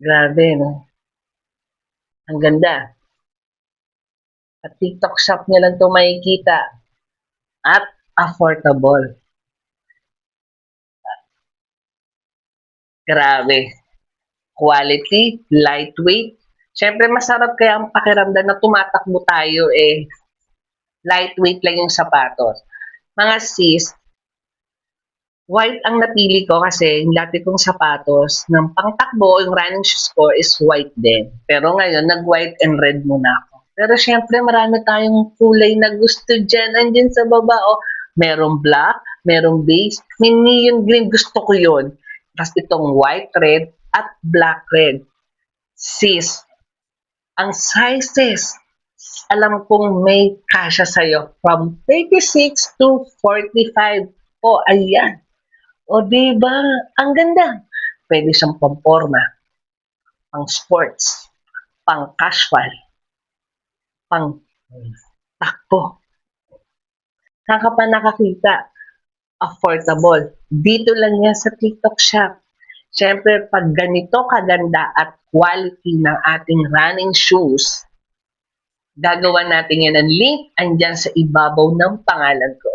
Grabe, no? Ang ganda. At TikTok shop niya lang ito makikita. At affordable. Grabe. Quality, lightweight. Siyempre, masarap kaya ang pakiramdam na tumatakbo tayo lightweight lang yung sapatos. Mga sis, white ang napili ko kasi yung dati kong sapatos ng pangtakbo, yung running shoes ko is white din. Pero ngayon, nag-white and red muna ako. Pero syempre, marami tayong kulay na gusto dyan. Andyan sa baba, oh. Merong black, merong beige, may neon green. Gusto ko yun. Tapos itong white, red, at black, red. Sis, ang sizes, alam kong may kasya sa'yo from 36 to 45. O, ayan. O, diba? Ang ganda. Pwede siyang pamporma, pang sports, pang casual, pang takbo. Saan ka pa nakakita? Affordable. Dito lang yan sa TikTok shop. Siyempre, pag ganito kaganda at quality ng ating running shoes, gagawa natin yan ng link andyan sa ibabaw ng pangalan ko.